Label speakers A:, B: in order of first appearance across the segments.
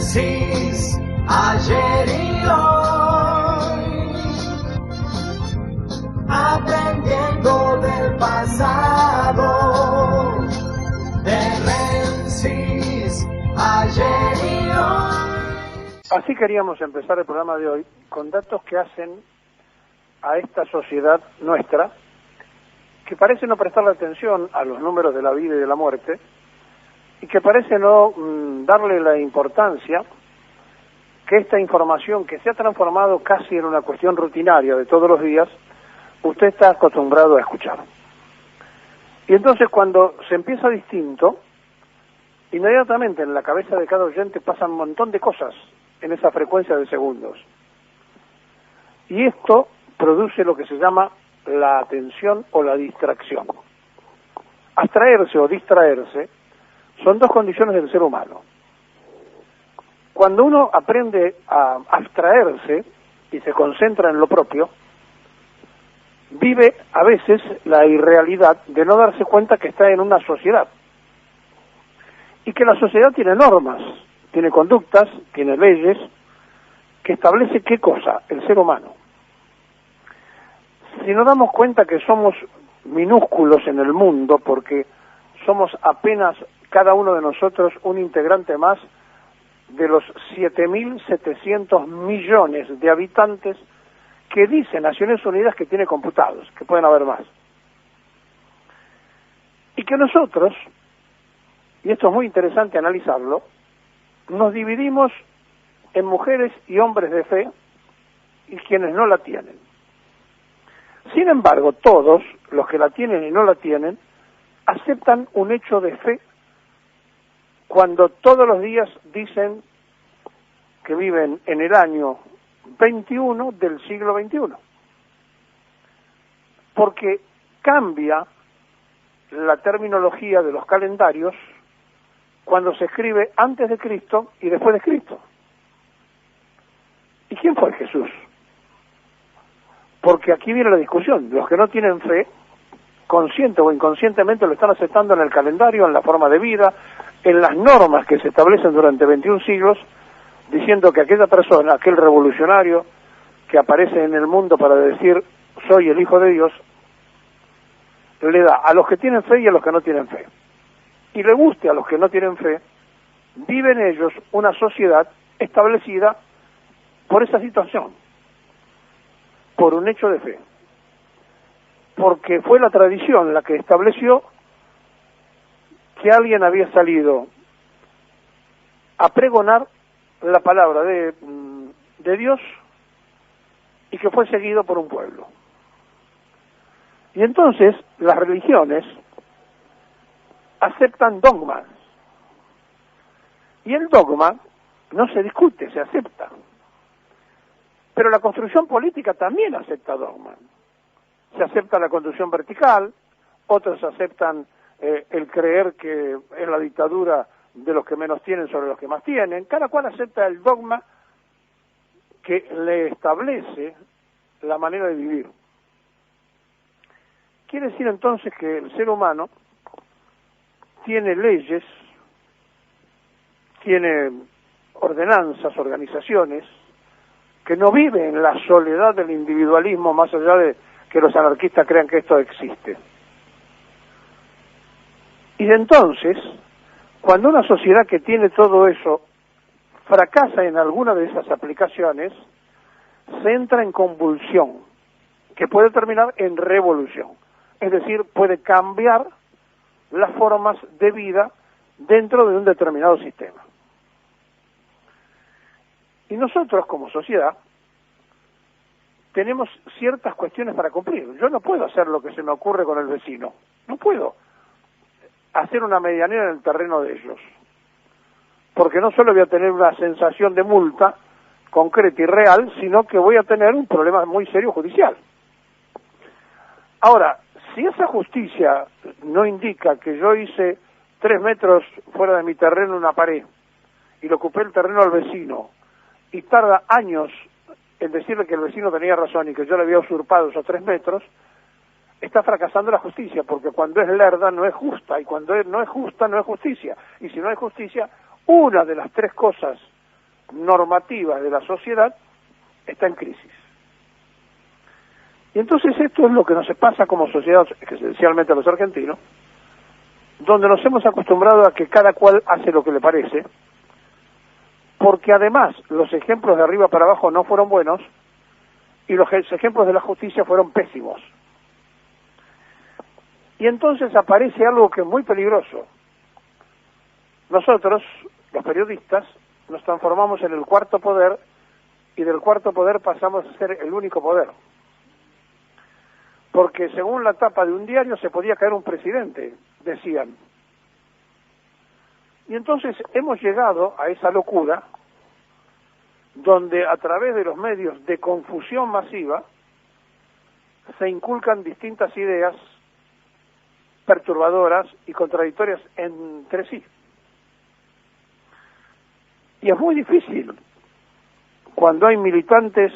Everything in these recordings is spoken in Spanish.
A: Génesis, ayer y hoy, aprendiendo del pasado. Génesis, ayer y hoy.
B: Así queríamos empezar el programa de hoy con datos que hacen a esta sociedad nuestra, que parece no prestarle atención a los números de la vida y de la muerte, y que parece no darle la importancia que esta información, que se ha transformado casi en una cuestión rutinaria de todos los días, usted está acostumbrado a escuchar. Y entonces cuando se empieza distinto, inmediatamente en la cabeza de cada oyente pasan un montón de cosas en esa frecuencia de segundos. Y esto produce lo que se llama la atención o la distracción. Abstraerse o distraerse son dos condiciones del ser humano. Cuando uno aprende a abstraerse y se concentra en lo propio, vive a veces la irrealidad de no darse cuenta que está en una sociedad. Y que la sociedad tiene normas, tiene conductas, tiene leyes, que establece qué cosa, el ser humano. Si nos damos cuenta que somos minúsculos en el mundo, porque somos apenas cada uno de nosotros un integrante más de los 7.700 millones de habitantes que dice Naciones Unidas que tiene computados, que pueden haber más. Y que nosotros, y esto es muy interesante analizarlo, nos dividimos en mujeres y hombres de fe y quienes no la tienen. Sin embargo, todos, los que la tienen y no la tienen, aceptan un hecho de fe cuando todos los días dicen que viven en el año 21 del siglo XXI. Porque cambia la terminología de los calendarios cuando se escribe antes de Cristo y después de Cristo. ¿Y quién fue Jesús? Porque aquí viene la discusión. Los que no tienen fe, consciente o inconscientemente, lo están aceptando en el calendario, en la forma de vida, en las normas que se establecen durante 21 siglos, diciendo que aquella persona, aquel revolucionario que aparece en el mundo para decir soy el Hijo de Dios, le da a los que tienen fe y a los que no tienen fe. Y le guste a los que no tienen fe, viven ellos una sociedad establecida por esa situación, por un hecho de fe. Porque fue la tradición la que estableció que alguien había salido a pregonar la palabra de Dios y que fue seguido por un pueblo. Y entonces las religiones aceptan dogmas. Y el dogma no se discute, se acepta. Pero la construcción política también acepta dogmas. Se acepta la conducción vertical, otros aceptan el creer que es la dictadura de los que menos tienen sobre los que más tienen. Cada cual acepta el dogma que le establece la manera de vivir. Quiere decir entonces que el ser humano tiene leyes, tiene ordenanzas, organizaciones, que no vive en la soledad del individualismo, más allá de que los anarquistas crean que esto existe. Y entonces, cuando una sociedad que tiene todo eso fracasa en alguna de esas aplicaciones, se entra en convulsión, que puede terminar en revolución. Es decir, puede cambiar las formas de vida dentro de un determinado sistema. Y nosotros, como sociedad, tenemos ciertas cuestiones para cumplir. Yo no puedo hacer lo que se me ocurre con el vecino. No puedo hacer una medianera en el terreno de ellos. Porque no solo voy a tener una sensación de multa concreta y real, sino que voy a tener un problema muy serio judicial. Ahora, si esa justicia no indica que yo hice 3 metros fuera de mi terreno una pared y le ocupé el terreno al vecino y tarda años en decirle que el vecino tenía razón y que yo le había usurpado esos 3 metros, está fracasando la justicia, porque cuando es lerda no es justa, y cuando no es justa no es justicia. Y si no hay justicia, una de las 3 cosas normativas de la sociedad está en crisis. Y entonces esto es lo que nos pasa como sociedad, esencialmente a los argentinos, donde nos hemos acostumbrado a que cada cual hace lo que le parece, porque además los ejemplos de arriba para abajo no fueron buenos y los ejemplos de la justicia fueron pésimos. Y entonces aparece algo que es muy peligroso. Nosotros, los periodistas, nos transformamos en el cuarto poder y del cuarto poder pasamos a ser el único poder. Porque según la tapa de un diario se podía caer un presidente, decían. Y entonces hemos llegado a esa locura donde a través de los medios de confusión masiva se inculcan distintas ideas perturbadoras y contradictorias entre sí. Y es muy difícil cuando hay militantes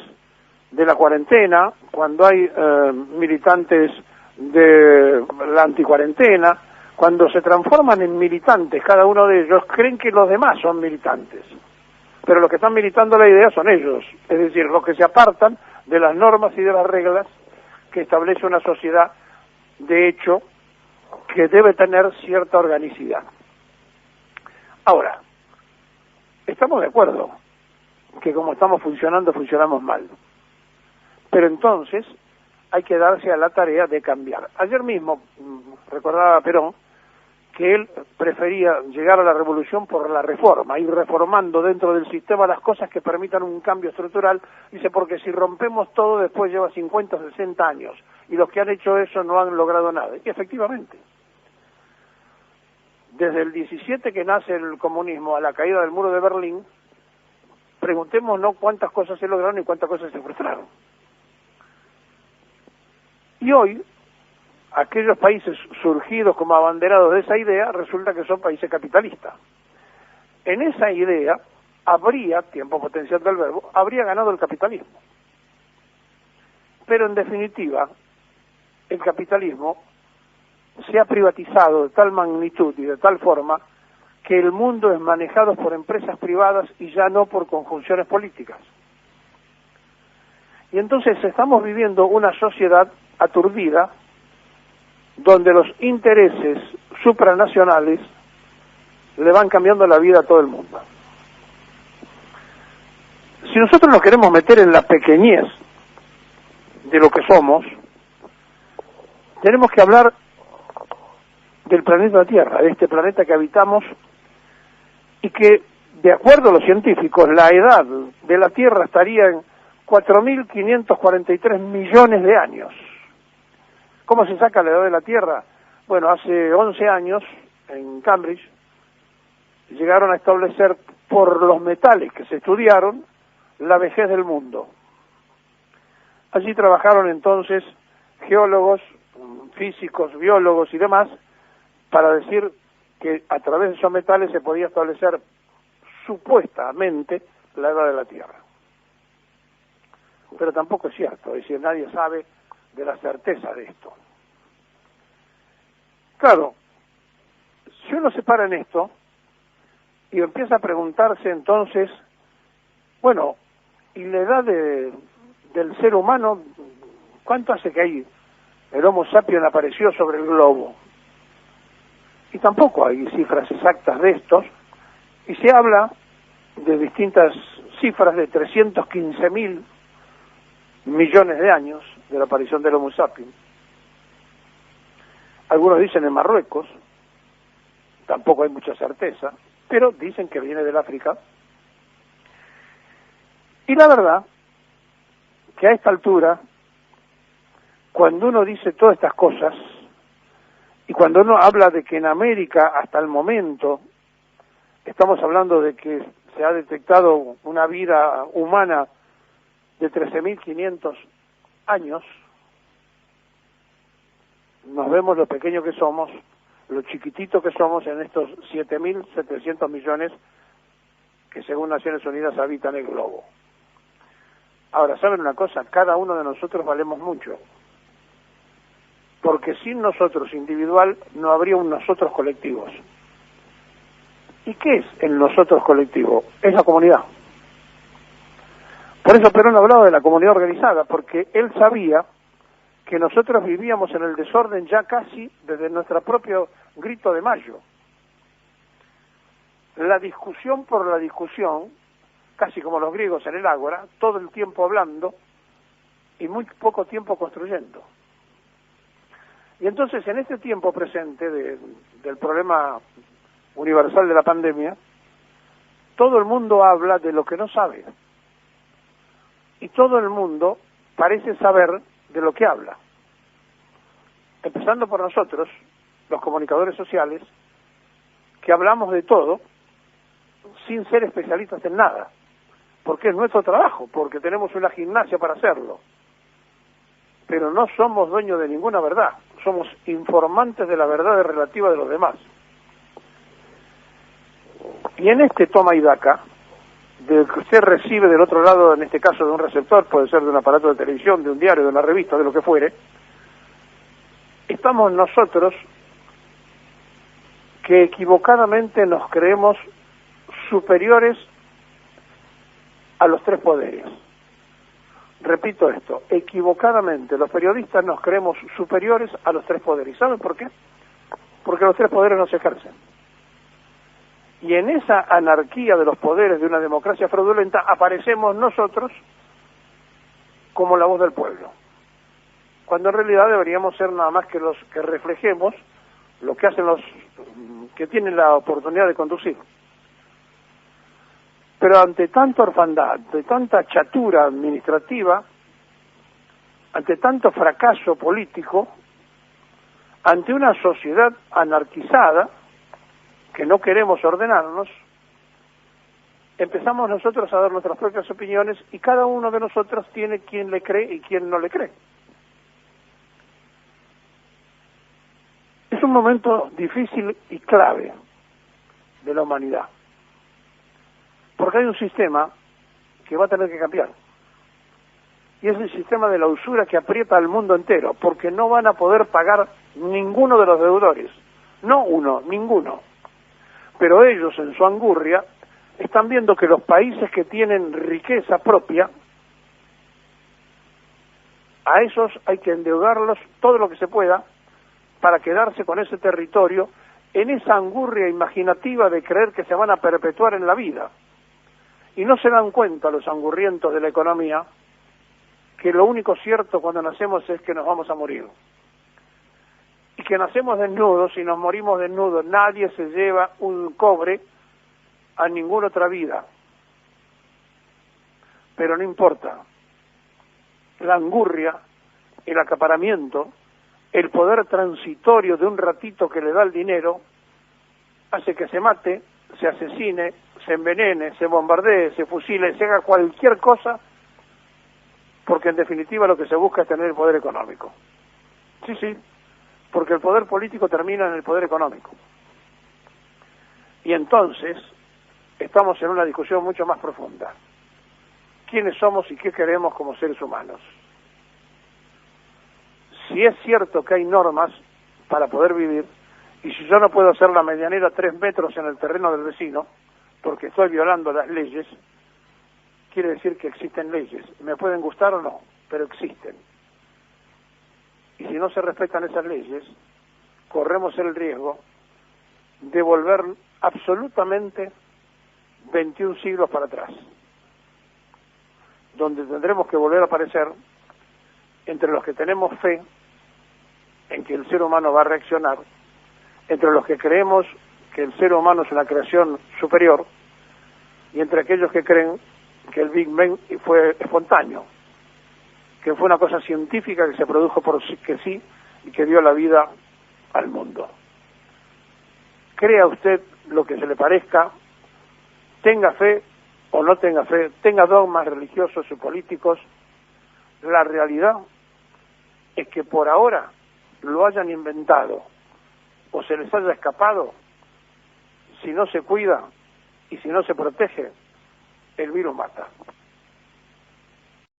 B: de la cuarentena, cuando hay militantes de la anticuarentena, cuando se transforman en militantes, cada uno de ellos creen que los demás son militantes, pero los que están militando la idea son ellos, es decir, los que se apartan de las normas y de las reglas que establece una sociedad, de hecho, que debe tener cierta organicidad. Ahora, estamos de acuerdo que como estamos funcionando, funcionamos mal. Pero entonces hay que darse a la tarea de cambiar. Ayer mismo recordaba Perón que él prefería llegar a la revolución por la reforma, ir reformando dentro del sistema las cosas que permitan un cambio estructural. Dice, porque si rompemos todo después lleva 50 o 60 años y los que han hecho eso no han logrado nada. Y efectivamente, desde el 17 que nace el comunismo a la caída del muro de Berlín, preguntémonos cuántas cosas se lograron y cuántas cosas se frustraron. Y hoy, aquellos países surgidos como abanderados de esa idea, resulta que son países capitalistas. En esa idea habría, tiempo potencial del verbo, habría ganado el capitalismo. Pero en definitiva, el capitalismo se ha privatizado de tal magnitud y de tal forma que el mundo es manejado por empresas privadas y ya no por conjunciones políticas. Y entonces estamos viviendo una sociedad aturdida donde los intereses supranacionales le van cambiando la vida a todo el mundo. Si nosotros nos queremos meter en la pequeñez de lo que somos, tenemos que hablar del planeta Tierra, de este planeta que habitamos y que, de acuerdo a los científicos, la edad de la Tierra estaría en 4.543 millones de años. ¿Cómo se saca la edad de la Tierra? Bueno, hace 11 años, en Cambridge, llegaron a establecer, por los metales que se estudiaron, la vejez del mundo. Allí trabajaron entonces geólogos, físicos, biólogos y demás, para decir que a través de esos metales se podía establecer supuestamente la edad de la Tierra. Pero tampoco es cierto, es decir, nadie sabe de la certeza de esto. Claro, si uno se para en esto y empieza a preguntarse entonces, bueno, ¿y la edad del ser humano, cuánto hace que ahí el Homo sapiens apareció sobre el globo? Y tampoco hay cifras exactas de estos, y se habla de distintas cifras de 315.000 millones de años de la aparición del Homo sapiens. Algunos dicen en Marruecos, tampoco hay mucha certeza, pero dicen que viene del África. Y la verdad, que a esta altura, cuando uno dice todas estas cosas, y cuando uno habla de que en América, hasta el momento, estamos hablando de que se ha detectado una vida humana de 13.500 años, nos vemos lo pequeño que somos, lo chiquitito que somos en estos 7.700 millones que según Naciones Unidas habitan el globo. Ahora, ¿saben una cosa? Cada uno de nosotros valemos mucho, porque sin nosotros individual no habría un nosotros colectivos. ¿Y qué es el nosotros colectivo? Es la comunidad. Por eso Perón hablaba de la comunidad organizada, porque él sabía que nosotros vivíamos en el desorden ya casi desde nuestro propio grito de mayo. La discusión por la discusión, casi como los griegos en el ágora, todo el tiempo hablando y muy poco tiempo construyendo. Y entonces en este tiempo presente del problema universal de la pandemia, todo el mundo habla de lo que no sabe. Y todo el mundo parece saber de lo que habla. Empezando por nosotros, los comunicadores sociales, que hablamos de todo sin ser especialistas en nada, porque es nuestro trabajo, porque tenemos una gimnasia para hacerlo. Pero no somos dueños de ninguna verdad, somos informantes de la verdad relativa de los demás. Y en este toma y daca, del que usted recibe del otro lado, en este caso de un receptor, puede ser de un aparato de televisión, de un diario, de una revista, de lo que fuere, estamos nosotros que equivocadamente nos creemos superiores a los tres poderes. Repito esto, equivocadamente los periodistas nos creemos superiores a los tres poderes. ¿Y saben por qué? Porque los tres poderes no se ejercen. Y en esa anarquía de los poderes de una democracia fraudulenta aparecemos nosotros como la voz del pueblo, cuando en realidad deberíamos ser nada más que los que reflejemos lo que hacen los que tienen la oportunidad de conducir. Pero ante tanta orfandad, ante tanta chatura administrativa, ante tanto fracaso político, ante una sociedad anarquizada, que no queremos ordenarnos, empezamos nosotros a dar nuestras propias opiniones y cada uno de nosotros tiene quien le cree y quien no le cree. Es un momento difícil y clave de la humanidad, porque hay un sistema que va a tener que cambiar, y es el sistema de la usura que aprieta al mundo entero, porque no van a poder pagar ninguno de los deudores, no uno, ninguno. Pero ellos, en su angurria, están viendo que los países que tienen riqueza propia, a esos hay que endeudarlos todo lo que se pueda para quedarse con ese territorio en esa angurria imaginativa de creer que se van a perpetuar en la vida. Y no se dan cuenta los angurrientos de la economía que lo único cierto cuando nacemos es que nos vamos a morir. Y que nacemos desnudos y nos morimos desnudos. Nadie se lleva un cobre a ninguna otra vida. Pero no importa. La angurria, el acaparamiento, el poder transitorio de un ratito que le da el dinero, hace que se mate, se asesine, se envenene, se bombardee, se fusile, se haga cualquier cosa, porque en definitiva lo que se busca es tener el poder económico. Sí, sí, porque el poder político termina en el poder económico. Y entonces estamos en una discusión mucho más profunda. ¿Quiénes somos y qué queremos como seres humanos? Si es cierto que hay normas para poder vivir, y si yo no puedo hacer la medianera 3 metros en el terreno del vecino, porque estoy violando las leyes, quiere decir que existen leyes. Me pueden gustar o no, pero existen. Y si no se respetan esas leyes, corremos el riesgo de volver absolutamente 21 siglos para atrás, donde tendremos que volver a aparecer entre los que tenemos fe en que el ser humano va a reaccionar, entre los que creemos que el ser humano es una creación superior, y entre aquellos que creen que el Big Bang fue espontáneo, que fue una cosa científica que se produjo por sí que sí y que dio la vida al mundo. Crea usted lo que se le parezca, tenga fe o no tenga fe, tenga dogmas religiosos y políticos, la realidad es que por ahora lo hayan inventado o se les haya escapado, si no se cuida y si no se protege, el virus mata.